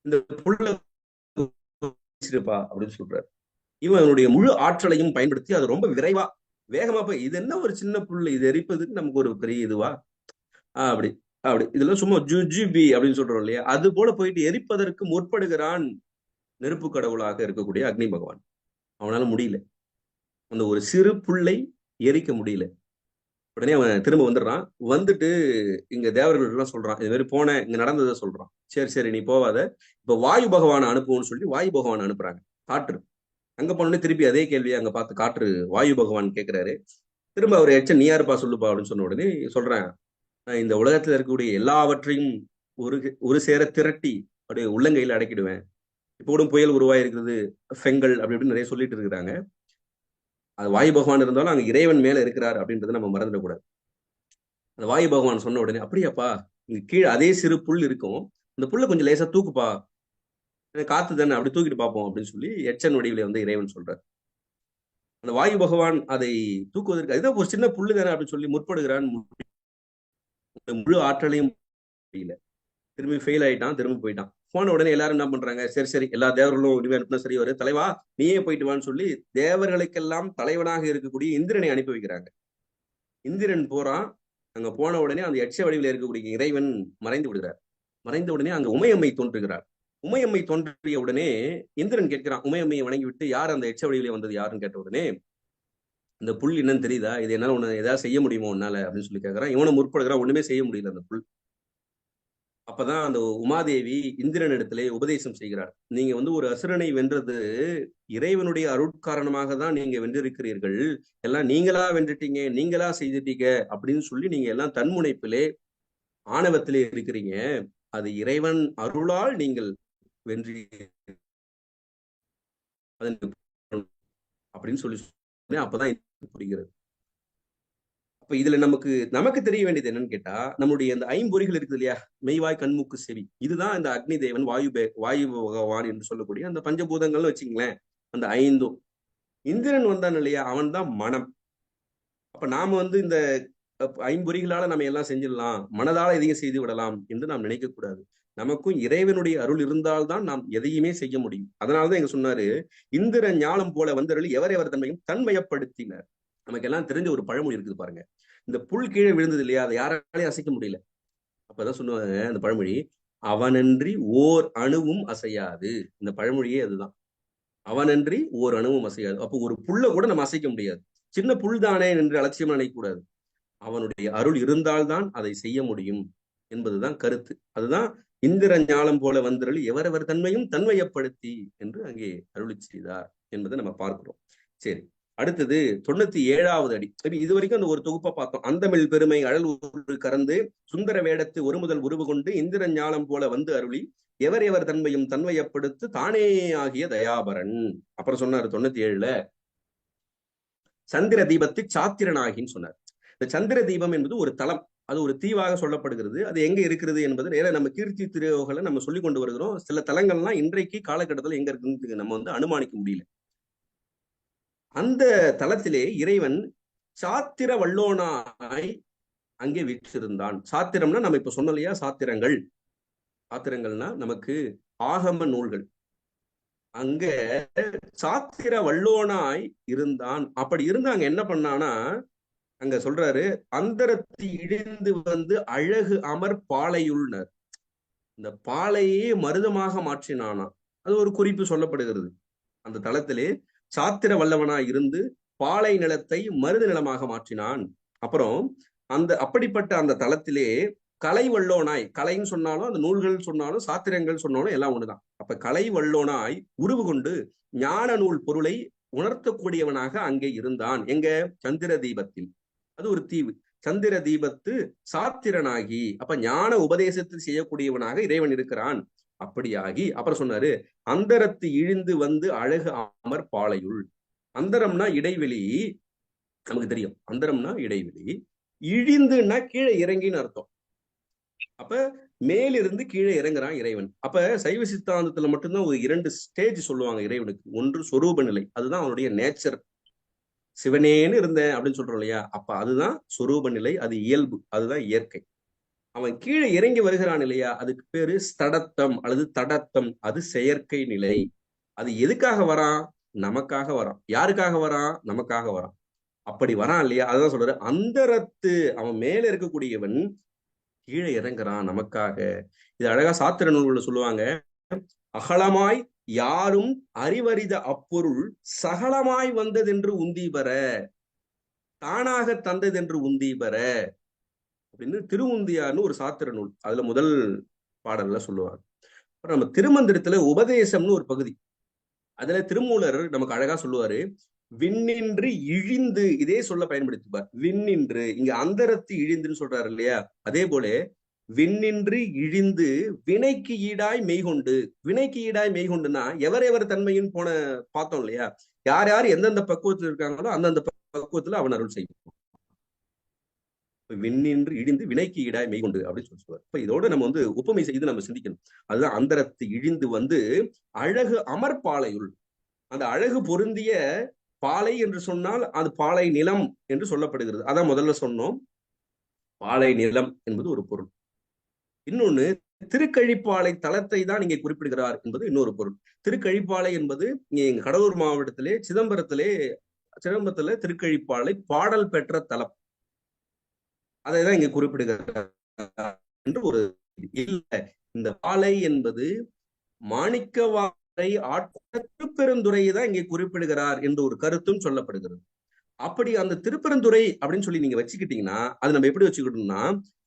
இந்த புல்ல அப்படின்னு சொல்றாரு. இவனுடைய முழு ஆற்றலையும் பயன்படுத்தி அது ரொம்ப விரைவா வேகமா போய், இது என்ன ஒரு சின்ன புல், இது எரிப்பதுக்கு நமக்கு ஒரு பெரிய இதுவா, அப்படி இதெல்லாம் சும்மா ஜுஜிபி அப்படின்னு சொல்றோம் இல்லையா, அது போல போயிட்டு எரிப்பதற்கு முற்படுகிறான் நெருப்பு கடவுளாக இருக்கக்கூடிய அக்னி பகவான். அவனால முடியல, அந்த ஒரு சிறு புல்லை எரிக்க முடியல. உடனே அவன் திரும்ப வந்துடுறான். வந்துட்டு இங்க தேவர்கள் எல்லாம் சொல்றான், இது மாதிரி போன இங்க நடந்ததை சொல்றான். சரி நீ போவாத, இப்ப வாயு பகவானை அனுப்புவோம்னு சொல்லி வாயு பகவான் அனுப்புறாங்க. காற்று அங்க போனோடனே திருப்பி அதே கேள்வியை அங்க பார்த்து காற்று வாயு பகவான் கேட்கிறாரு. திரும்ப அவர் எச்ச நீ யாருப்பா சொல்லுப்பா அப்படின்னு சொன்ன உடனே சொல்றேன், இந்த உலகத்துல இருக்கக்கூடிய எல்லாவற்றையும் ஒரு சேர திரட்டி அப்படியே உள்ளங்கையில அடக்கிடுவேன். இப்போ கூட புயல் உருவாயிருக்கிறது, ஃபெங்கல் அப்படி இப்படின்னு நிறைய சொல்லிட்டு இருக்கிறாங்க. அது வாயு பகவான் இருந்தாலும் அங்க இறைவன் மேல இருக்கிறார் அப்படின்றத நம்ம மறந்துடக்கூடாது. அந்த வாயு பகவான் சொன்ன உடனே, அப்படியாப்பா, இங்க கீழே அதே சிறு புல் இருக்கும், அந்த புல்ல கொஞ்சம் லேசா தூக்குப்பா, காத்து தானே, அப்படி தூக்கிட்டு பார்ப்போம் அப்படின்னு சொல்லி எச்சன் வடிவில வந்து இறைவன் சொல்றார். அந்த வாயு பகவான் அதை தூக்குவதற்கு, அதுதான் ஒரு சின்ன புல்லு தானே அப்படின்னு சொல்லி முற்படுகிறான். முழு ஆற்றலையும் முடியல, திரும்பி ஃபெயில் ஆயிட்டான், திரும்பி போயிட்டான். போன உடனே எல்லாரும் என்ன பண்றாங்க, சரி எல்லா தேவர்களும் உரிமை அனுப்பினா சரி வரு, தலைவா நீயே போயிட்டு வான்னு சொல்லி தேவர்களுக்கெல்லாம் தலைவனாக இருக்கக்கூடிய இந்திரனை அனுப்பி வைக்கிறாங்க. இந்திரன் போறான். அங்க போன உடனே அந்த எச்ச வடிவில் இருக்கக்கூடிய இறைவன் மறைந்து விடுகிறார். மறைந்த உடனே அங்க உமையம்மை தோன்றுகிறார். உமையம்மை தோன்றிய உடனே இந்திரன் கேட்கிறான், உமையம்மையை வணங்கி விட்டு யார் அந்த எச்ச வடிவிலே வந்தது யாருன்னு கேட்ட உடனே, இந்த புல் என்னன்னு தெரியுதா, இது என்னால உன்னை ஏதாவது செய்ய முடியுமோ உன்னால அப்படின்னு சொல்லி கேட்கறான். இவனை முற்படுகிறான், ஒண்ணுமே செய்ய முடியல அந்த புல். அப்பதான் அந்த உமாதேவி இந்திரன் இடத்திலே உபதேசம் செய்கிறார். நீங்க ஒரு அசுரனை வென்றது இறைவனுடைய அருட்காரணமாக தான் நீங்க வென்றிருக்கிறீர்கள், எல்லாம் நீங்களா வென்றுட்டீங்க, நீங்களா செய்துட்டீங்க அப்படின்னு சொல்லி நீங்க எல்லாம் தன்முனைப்பிலே ஆணவத்திலே இருக்கிறீங்க. அது இறைவன் அருளால் நீங்கள் வென்றி அப்படின்னு சொல்லி அப்பதான் புரிகிறது. அப்ப இதுல நமக்கு தெரிய வேண்டியது என்னன்னு கேட்டா, நம்முடைய இந்த ஐம்பொறிகள் இருக்குது இல்லையா, மெய்வாய் கண்மூக்கு செவி, இதுதான் இந்த அக்னி தேவன் வாயு பகவான் என்று சொல்லக்கூடிய அந்த பஞ்சபூதங்கள்னு வச்சுங்களேன். அந்த ஐந்தும் இந்திரன் வந்தான் இல்லையா, அவன் தான் மனம். அப்ப நாம இந்த ஐம்பொறிகளால நம்ம எல்லாம் செஞ்சிடலாம், மனதால எதையும் செய்து விடலாம் என்று நாம் நினைக்க கூடாது. நமக்கும் இறைவனுடைய அருள் இருந்தால்தான் நாம் எதையுமே செய்ய முடியும். அதனாலதான் எங்க சொன்னாரு, இந்திர ஞானம் போல வந்தருளி எவரெவர் தன்மையும் தன்மயப்படுத்தினர். நமக்கு எல்லாம் தெரிஞ்ச ஒரு பழமொழி இருக்குது பாருங்க, இந்த புல் கீழே விழுந்தது இல்லையா, அதை யாராலையும் அசைக்க முடியல. அப்பதான் சொல்லுவாங்க அந்த பழமொழி, அவனன்றி ஓர் அணுவும் அசையாது. இந்த பழமொழியே அதுதான், அவனன்றி ஓர் அணுவும் அசையாது. அப்போ ஒரு புல்லை கூட நம்ம அசைக்க முடியாது, சின்ன புல் தானே என்று அலட்சியமா நினைக்கக்கூடாது. அவனுடைய அருள் இருந்தால்தான் அதை செய்ய முடியும் என்பதுதான் கருத்து. அதுதான் இந்திர ஞானம் போல வந்தருளி எவரவர் தன்மையும் தன்மையப்படுத்தி என்று அங்கே அருளி செய்தார் என்பதை நம்ம பார்க்கிறோம். சரி, அடுத்தது 97வது அடி. இது வரைக்கும் அந்த ஒரு தொகுப்பை பார்த்தோம். அந்தமிழ் பெருமை அழல் ஒரு கறந்து சுந்தர வேடத்து ஒரு முதல் உருவு கொண்டு இந்திர ஞானம் போல வந்து அருளி எவர் எவர் தன்மையும் தன்மையப்படுத்து தானே ஆகிய தயாபரன். அப்புறம் சொன்னாரு 97ல சந்திர தீபத்து சாத்திரனாகின்னு சொன்னார். இந்த சந்திர தீபம் என்பது ஒரு தலம், அது ஒரு தீவாக சொல்லப்படுகிறது. அது எங்க இருக்கிறது என்பது நேர நம்ம கீர்த்தி திருயோகளை நம்ம சொல்லி கொண்டு வருகிறோம். சில தலங்கள்லாம் இன்றைக்கு காலகட்டத்தில் எங்க இருக்குன்னு நம்ம அனுமானிக்க முடியல. அந்த தலத்திலே இறைவன் சாத்திர வல்லோனாய் அங்கே வீற்றிருந்தான். சாத்திரம்னா நம்ம இப்ப சொன்னோம் இல்லையா, சாத்திரங்கள். சாத்திரங்கள்னா நமக்கு ஆகம நூல்கள். அங்க சாத்திர வல்லோனாய் இருந்தான். அப்படி இருந்தாங்க என்ன பண்ணானா, அங்க சொல்றாரு, அந்தரத்து இழிந்து வந்து அழகு அமர் பாலையுள்னர். இந்த பாலையே மருதமாக மாற்றினானா, அது ஒரு குறிப்பு சொல்லப்படுகிறது. அந்த தளத்திலே சாத்திர வல்லவனாய் இருந்து பாலை நிலத்தை மருத நிலமாக மாற்றினான். அப்புறம் அப்படிப்பட்ட அந்த தளத்திலே கலை வல்லோனாய், கலைன்னு சொன்னாலும் அந்த நூல்கள் சொன்னாலும் சாத்திரங்கள் சொன்னாலும் எல்லாம் ஒண்ணுதான். அப்ப கலை வல்லோனாய் உருவு கொண்டு ஞான நூல் பொருளை உணர்த்தக்கூடியவனாக அங்கே இருந்தான். எங்க சந்திர தீபத்தில், அது ஒரு தீவு. சந்திர தீபத்து சாத்திரனாகி, அப்ப ஞான உபதேசத்தை செய்யக்கூடியவனாக இறைவன் இருக்கிறான். அப்படியாகி அப்புறம் சொன்னாரு, அந்தரத்து இழிந்து வந்து அழகு அமர் பாலையுள். அந்தரம்னா இடைவெளி, நமக்கு தெரியும். அந்தரம்னா இடைவெளி, இழிந்துன்னா கீழே இறங்கின்னு அர்த்தம். அப்ப மேலிருந்து கீழே இறங்குறான் இறைவன். அப்ப சைவ சித்தாந்தத்துல மட்டும்தான் ஒரு 2 ஸ்டேஜ் சொல்லுவாங்க இறைவனுக்கு. ஒன்று சொரூப நிலை, அதுதான் அவனுடைய நேச்சர். சிவனேன்னு இருந்தேன் அப்படின்னு சொல்றோம் இல்லையா, அப்ப அதுதான் சொரூப நிலை, அது இயல்பு, அதுதான் இயற்கை. அவன் கீழே இறங்கி வருகிறான் இல்லையா, அதுக்கு பேரு ஸ்தடத்தம் அல்லது தடத்தம், அது செயற்கை நிலை. அது எதுக்காக வரான்? நமக்காக வரான். யாருக்காக வரான்? நமக்காக வரான். அப்படி வரான் இல்லையா, அதுதான் சொல்றாரு, அந்தரத்து அவன் மேல இருக்கக்கூடியவன் கீழே இறங்குறான் நமக்காக. இது அழகா சாத்திர நூல்களை சொல்லுவாங்க, அகலமாய் யாரும் அறிவறித அப்பொருள் சகலமாய் வந்ததென்று உந்தி பெற, தானாக தந்ததென்று உந்தி பெற அப்படின்னு திருவுந்தியார்னு ஒரு சாத்திர நூல், அதுல முதல் பாடல்ல சொல்லுவாங்க. அப்புறம் நம்ம திருமந்திரத்துல உபதேசம்னு ஒரு பகுதி, அதுல திருமூலர் நமக்கு அழகா சொல்லுவாரு, விண்ணின்று இழிந்து, இதே சொல்ல பயன்படுத்திப்பார். விண்ணின்று, இங்க அந்தரத்து இழிந்துன்னு சொல்றாரு இல்லையா, அதே போல விண்ணின்று இழிந்து வினைக்கு ஈடாய் மெய்கொண்டு. வினைக்கு ஈடாய் மெய்கொண்டுனா எவர் தன்மையின் போன பார்த்தோம் இல்லையா, யார் யார் எந்தெந்த பக்குவத்தில் இருக்காங்களோ அந்தந்த பக்குவத்துல அவன் அருள் செய்யும். விண்ணின்று இழிந்து வினைக்கு ஈடாய் மெய்கொண்டு அப்படின்னு சொல்லுவார். இப்ப இதோட நம்ம ஒப்புமை செய்து நம்ம சிந்திக்கணும். அதுதான் அந்தரத்து இழிந்து வந்து அழகு அமர்பாலையுள். அந்த அழகு பொருந்திய பாலை என்று சொன்னால் அது பாலை நிலம் என்று சொல்லப்படுகிறது. அதான் முதல்ல சொன்னோம், பாலை நிலம் என்பது ஒரு பொருள். இன்னொன்னு, திருக்கழிப்பாலை தலத்தை தான் இங்கே குறிப்பிடுகிறார் என்பது இன்னொரு பொருள். திருக்கழிப்பாலை என்பது எங்க கடலூர் மாவட்டத்திலே சிதம்பரத்துல திருக்கழிப்பாலை பாடல் பெற்ற தலம், அதைதான் இங்க குறிப்பிடுகிறார் என்று ஒரு. இல்ல, இந்த பாலை என்பது மாணிக்கவாசகரை ஆட்கொண்ட திருப்பெருந்துறையை தான் இங்கே குறிப்பிடுகிறார் என்று ஒரு கருத்தும் சொல்லப்படுகிறது. அப்படி அந்த திருப்பெருந்துறை அப்படின்னு சொல்லி நீங்க வச்சுக்கிட்டீங்கன்னா அது நம்ம எப்படி வச்சுக்கிட்டோம்னா,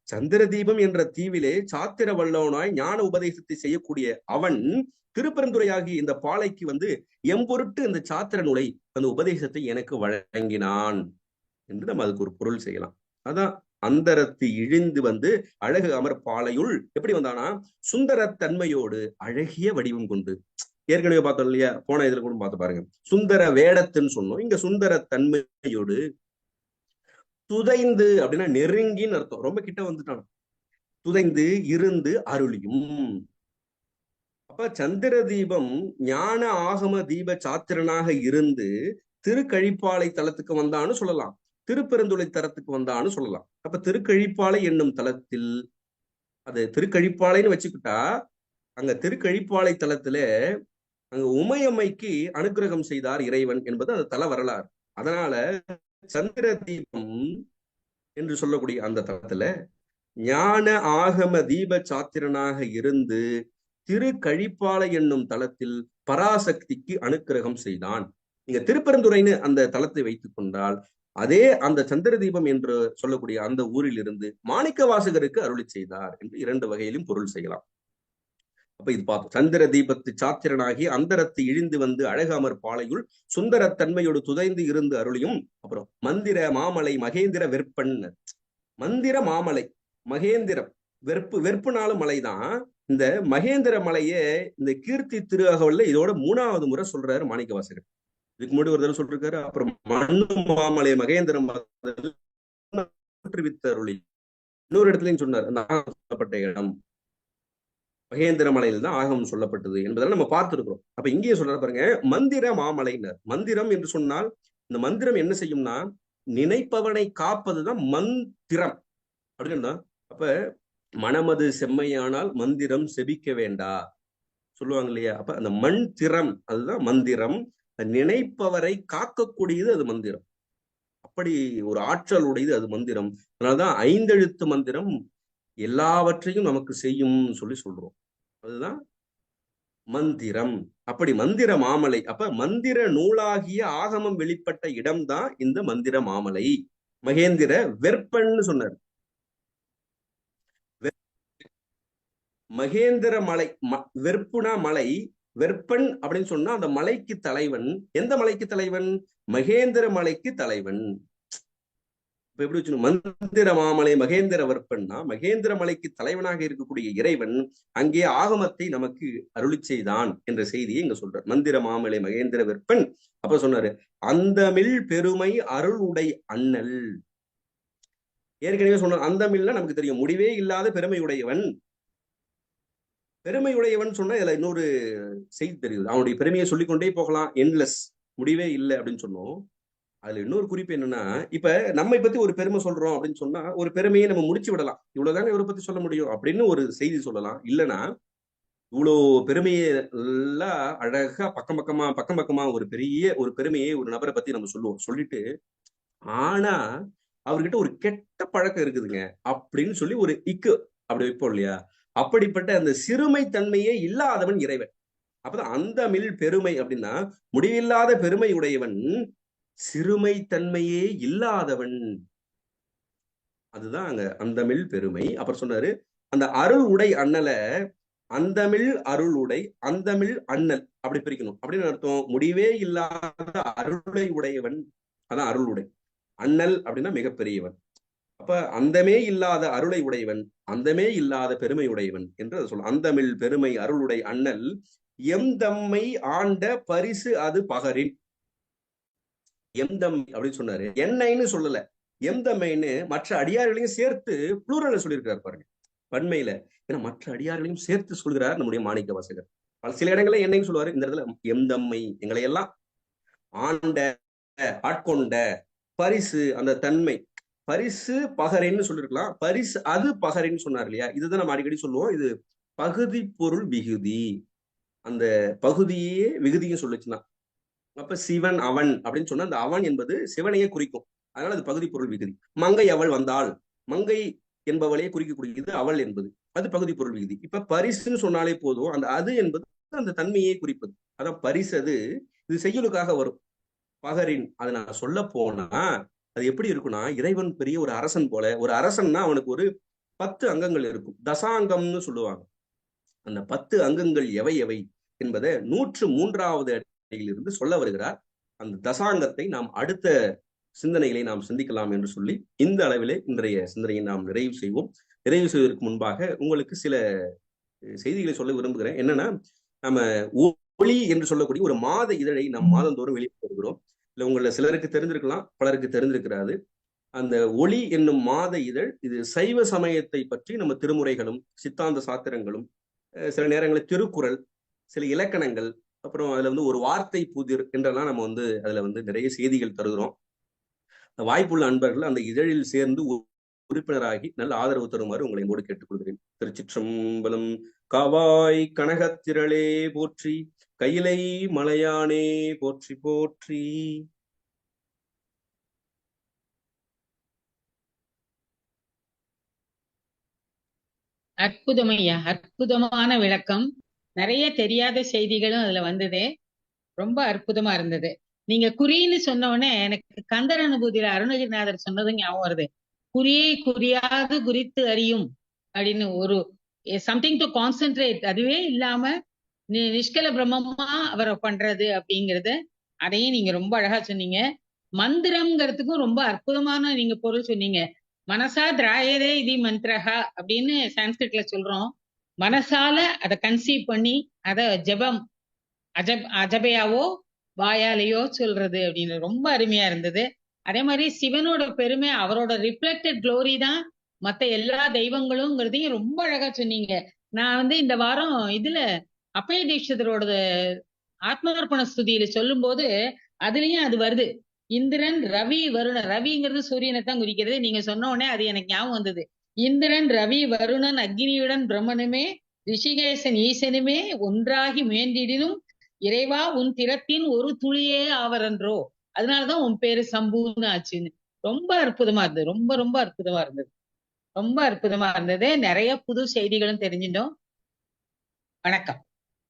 சந்திரதீபம் என்ற தீவிலே சாத்திர வல்லவனாய் ஞான உபதேசத்தை செய்யக்கூடிய அவன் திருப்பெருந்துறை ஆகிய இந்த பாலைக்கு வந்து எம்பொருட்டு இந்த சாத்திர நூலை அந்த உபதேசத்தை எனக்கு வழங்கினான் என்று நம்ம அதுக்கு ஒரு பொருள் செய்யலாம். அதான் அந்தரத்து இழிந்து வந்து அழகு அமர் பாலையுள் எப்படி வந்தானா, சுந்தரத்தன்மையோடு அழகிய வடிவம் கொண்டு. ஏற்கனவே பார்த்தோம் இல்லையா, போன இதுல கூட பார்த்து பாருங்க, சுந்தர வேடத்துன்னு சொன்னோம். இங்க சுந்தர தன்மையோடு துதைந்து அப்படின்னா நெருங்கின்னு அர்த்தம், ரொம்ப கிட்ட வந்துட்டான். துதைந்து இருந்து அருளியும். அப்ப சந்திர தீபம் ஞான ஆகம தீப சாத்திரனாக இருந்து திருக்கழிப்பாலை தலத்துக்கு வந்தான்னு சொல்லலாம், திருப்பெருந்துளை தலத்துக்கு வந்தான்னு சொல்லலாம். அப்ப திருக்கழிப்பாலை என்னும் தலத்தில், அது திருக்கழிப்பாலைன்னு வச்சுக்கிட்டா அங்க திருக்கழிப்பாலை தலத்துல அங்க உமையம்மைக்கு அனுக்கிரகம் செய்தார் இறைவன் என்பது அந்த தல வரலாறு. அதனால சந்திர தீபம் என்று சொல்லக்கூடிய அந்த தலத்துல ஞான ஆகம தீப சாத்திரனாக இருந்து திருக்கழிப்பாலை என்னும் தலத்தில் பராசக்திக்கு அனுக்கிரகம் செய்தான். நீங்க திருப்பெருந்துறைன்னு அந்த தலத்தை வைத்துக் கொண்டால் அதே அந்த சந்திர தீபம் என்று சொல்லக்கூடிய அந்த ஊரில் இருந்து மாணிக்க வாசகருக்கு அருளி செய்தார் என்று இரண்டு வகையிலும் பொருள் செய்யலாம். அப்ப இது பார்த்தோம், சந்திர தீபத்து சாத்திரனாகி அந்தரத்து இழிந்து வந்து அழகாமர் பாலையுள் சுந்தரத்தன்மையோடு துதைந்து இருந்து அருளியும். அப்புறம் மந்திர மாமலை மகேந்திர வெற்பன். மந்திர மாமலை மகேந்திரம், வெற்புனாலும் மலைதான். இந்த மகேந்திர மலையே இந்த கீர்த்தி திருஅகவல்ல இதோட 3வது முறை சொல்றாரு மாணிக்க வாசகர். இதுக்கு முன்னாடி ஒரு தடவை சொல்லிருக்காரு. அப்புறம் மண்ணு மாமலை மகேந்திரம் அருளி இன்னொரு இடத்துலயும் சொன்னார், அந்த சொல்லப்பட்ட இடம் மகேந்திர மலையில் தான் ஆகமம் சொல்லப்பட்டது என்பதெல்லாம் நம்ம பார்த்திருக்கிறோம். அப்ப இங்கேயே சொல்ற பாருங்க, மந்திர மாமலைனர். மந்திரம் என்று சொன்னால் இந்த மந்திரம் என்ன செய்யும்னா நினைப்பவனை காப்பதுதான் மந்திரம் அப்படின்னு. அப்ப மனமது செம்மையானால் மந்திரம் செபிக்க வேண்டா சொல்லுவாங்க இல்லையா. அப்ப அந்த மண் திறம் அதுதான் மந்திரம், நினைப்பவரை காக்கக்கூடியது அது மந்திரம். அப்படி ஒரு ஆற்றல் உடையது அது மந்திரம். அதனாலதான் 5 எழுத்து மந்திரம் எல்லாவற்றையும் நமக்கு செய்யும் சொல்லி சொல்றோம், அதுதான் மந்திரம். அப்படி மந்திர மாமலை, அப்ப மந்திர நூலாகிய ஆகமம் வெளிப்பட்ட இடம்தான் இந்த மந்திர மாமலை. மகேந்திர வெற்பன்னு சொன்னார். மகேந்திர மலை, வெற்புனா மலை, வெற்பன் அப்படின்னு சொன்னா அந்த மலைக்கு தலைவன். எந்த மலைக்கு தலைவன்? மகேந்திர மலைக்கு தலைவன். இப்ப எப்படி வச்சு, மந்திர மாமலை மகேந்திர வெற்பன்னா மகேந்திர மலைக்கு தலைவனாக இருக்கக்கூடிய இறைவன் அங்கே ஆகமத்தை நமக்கு அருளி செய்தான் என்ற செய்தியை இங்க சொல்றார். மந்திர மாமலை மகேந்திர வெற்பன். அப்ப சொன்னாரு அந்தமிழ் பெருமை அருள் உடை அண்ணல். ஏற்கனவே சொன்ன அந்தமிழ்னா நமக்கு தெரியும், முடிவே இல்லாத பெருமையுடையவன். பெருமையுடையவன் சொன்னா இதுல இன்னொரு செய்தி தெரியுது, அவனுடைய பெருமையை சொல்லிக்கொண்டே போகலாம், என்லெஸ், முடிவே இல்லை அப்படின்னு சொன்னோம். அதுல இன்னொரு குறிப்பு என்னன்னா, இப்ப நம்மை பத்தி ஒரு பெருமை சொல்றோம் அப்படின்னு சொன்னா ஒரு பெருமையை நம்ம முடிச்சு விடலாம், இவ்வளவுதானே இவரை பத்தி சொல்ல முடியும் அப்படின்னு ஒரு செய்தி சொல்லலாம். இல்லைன்னா இவ்வளோ பெருமையை எல்லாம் அழகா பக்கம் பக்கமா ஒரு பெரிய ஒரு பெருமையை ஒரு நபரை பத்தி நம்ம சொல்லுவோம். சொல்லிட்டு ஆனா அவர்கிட்ட ஒரு கெட்ட பழக்கம் இருக்குதுங்க அப்படின்னு சொல்லி ஒரு இக்கு அப்படி வைப்போம் இல்லையா. அப்படிப்பட்ட அந்த சிறுமை தன்மையே இல்லாதவன் இறைவன். அப்பதான் அந்த மில் பெருமை அப்படின்னா முடிவில்லாத பெருமை உடையவன், சிறுமை தன்மையே இல்லாதவன், அதுதான் அங்க அந்த மில் பெருமை. அப்புறம் சொன்னாரு அந்த அருள் உடை அண்ணல, அந்தமிழ் அருள் உடை அந்தமிழ் அண்ணல் அப்படி பிரிக்கணும். அப்படின்னு அர்த்தம், முடிவே இல்லாத அருளை உடையவன், அதான் அருள் உடை. அண்ணல் அப்படின்னா மிகப்பெரியவன். அப்ப அந்தமே இல்லாத அருளை உடையவன், அந்தமே இல்லாத பெருமை உடையவன் என்று அதை சொல்ல. அந்தமிழ் பெருமை அருளுடை அண்ணல் எம் தம்மை ஆண்ட பரிசு அது பகரின். எம் தம்மை அப்படின்னு சொன்னாரு, என்னைன்னு சொல்லல, எம் தம்மைன்னு மற்ற அடியார்களையும் சேர்த்து புளூரல்ல சொல்லியிருக்கிறார் பாருங்க, பன்மையில. ஏன்னா மற்ற அடியார்களையும் சேர்த்து சொல்கிறார் நம்முடைய மாணிக்க வாசகர். பல சில இடங்களில் என்னைன்னு சொல்லுவாரு, இந்த இடத்துல எம் தம்மை எங்களை எல்லாம் ஆண்ட ஆட்கொண்ட பரிசு அந்த தன்மை, பரிசு பகரின்னு சொல்லிருக்கலாம், பரிசு அது பகரின்னு சொன்னார் இல்லையா. இதுதான் நம்ம அடிக்கடி சொல்லுவோம், இது பகுதி பொருள் விகுதி, அந்த பகுதியே விகுதியும் சொல்லுச்சுன்னா. அப்ப சிவன் அவன் அப்படின்னு சொன்னா அந்த அவன் என்பது சிவனையே குறிக்கும், அதனால அது பகுதி பொருள் விகுதி. மங்கை அவள் வந்தாள், மங்கை என்பவளையே குறிக்கக்கூடியது அவள் என்பது, அது பகுதி பொருள் விகுதி. இப்ப பரிசுன்னு சொன்னாலே போதும், அந்த அது என்பது அந்த தன்மையை குறிப்பது. அதான் பரிசது. இது செய்யுளுக்காக வரும். பகரின் அதை நான் சொல்ல போனா அது எப்படி இருக்குன்னா, இறைவன் பெரிய ஒரு அரசன் போல. ஒரு அரசன்னா அவனுக்கு ஒரு 10 அங்கங்கள் இருக்கும். தசாங்கம்னு சொல்லுவாங்க. அந்த 10 அங்கங்கள் எவை எவை என்பதை 103வது அடியிலிருந்து சொல்ல வருகிறார். அந்த தசாங்கத்தை நாம் அடுத்த சிந்தனைகளை நாம் சிந்திக்கலாம் என்று சொல்லி இந்த அளவிலே இன்றைய சிந்தனையை நாம் நிறைவு செய்வோம். நிறைவு செய்வதற்கு முன்பாக உங்களுக்கு சில செய்திகளை சொல்ல விரும்புகிறேன். என்னன்னா, நம்ம ஒளி என்று சொல்லக்கூடிய ஒரு மாத இதழை நாம் மாதந்தோறும் வெளியிட்டு வருகிறோம். இல்ல உங்களை சிலருக்கு தெரிஞ்சிருக்கலாம், பலருக்கு தெரிஞ்சிருக்கிறாது. அந்த ஒளி என்னும் மாத இதழ் இது சைவ சமயத்தை பற்றி நம்ம திருமுறைகளும் சித்தாந்த சாத்திரங்களும் சில நேரங்களில் திருக்குறள், சில இலக்கணங்கள், அப்புறம் அதுல வந்து ஒரு வார்த்தை புதிர் என்றெல்லாம் நம்ம வந்து அதுல வந்து நிறைய செய்திகள் தருகிறோம். வாய்ப்புள்ள அன்பர்கள் அந்த இதழில் சேர்ந்து உறுப்பினராகி நல்ல ஆதரவு தருமாறு உங்களை என்னோடு கேட்டுக்கொள்கிறேன். திருச்சிற்றம்பலம். காவாய் கனகத்திரளே போற்றி, கையிலை மலையானே போற்றி போற்றி. அற்புதம் ஐயா, அற்புதமான விளக்கம். நிறைய தெரியாத செய்திகளும் அதுல வந்தது. ரொம்ப அற்புதமா இருந்தது. நீங்க குறின்னு சொன்ன உடனே எனக்கு கந்தர் அனுபூதியில அருணகிரிநாதர் சொன்னதும் ஞாபகம் வருது. குறியை குறியாது குறித்து அறியும் அப்படின்னு ஒரு சம்திங் டு கான்சென்ட்ரேட், அதுவே இல்லாம நிஷ்கல பிரம்மமா அவரை பண்றது அப்படிங்கறது, அதையும் நீங்க ரொம்ப அழகா சொன்னீங்க. மந்திரம்ங்கிறதுக்கும் ரொம்ப அற்புதமான நீங்க பொருள் சொன்னீங்க. மனசா திராயதே இது மந்திரஹா அப்படின்னு சான்ஸ்கிரிட்ல சொல்றோம். மனசால அதை கன்சீவ் பண்ணி அத ஜபம் அஜபையாவோ வாயாலேயோ சொல்றது அப்படின்னு ரொம்ப அருமையா இருந்தது. அதே மாதிரி சிவனோட பெருமை, அவரோட ரிஃப்ளெக்டட் க்ளோரி தான் மத்த எல்லா தெய்வங்களும்ங்கிறதையும் ரொம்ப அழகா சொன்னீங்க. நான் வந்து இந்த வாரம் இதுல அப்பய தீட்சிதரோட ஆத்மார்ப்பண ஸ்துதியில சொல்லும் போது அதுலயும் அது வருது. இந்திரன், ரவி, வருணன். ரவிங்கிறது சூரியனை தான் குறிக்கிறது. நீங்க சொன்ன உடனே அது எனக்கு ஞாபகம் வந்தது. இந்திரன், ரவி, வருணன், அக்னியுடன் பிரம்மனுமே ரிஷிகேசன் ஈசனுமே ஒன்றாகி முயன்றிடினும் இறைவா உன் திறத்தின் ஒரு துளியே ஆவரன்றோ, அதனாலதான் உன் பேரு சம்புன்னு ஆச்சுன்னு. ரொம்ப அற்புதமா இருந்தது. ரொம்ப ரொம்ப அற்புதமா இருந்தது. ரொம்ப அற்புதமா இருந்தது. நிறைய புது செய்திகளும் தெரிஞ்சிட்டோம். வணக்கம்.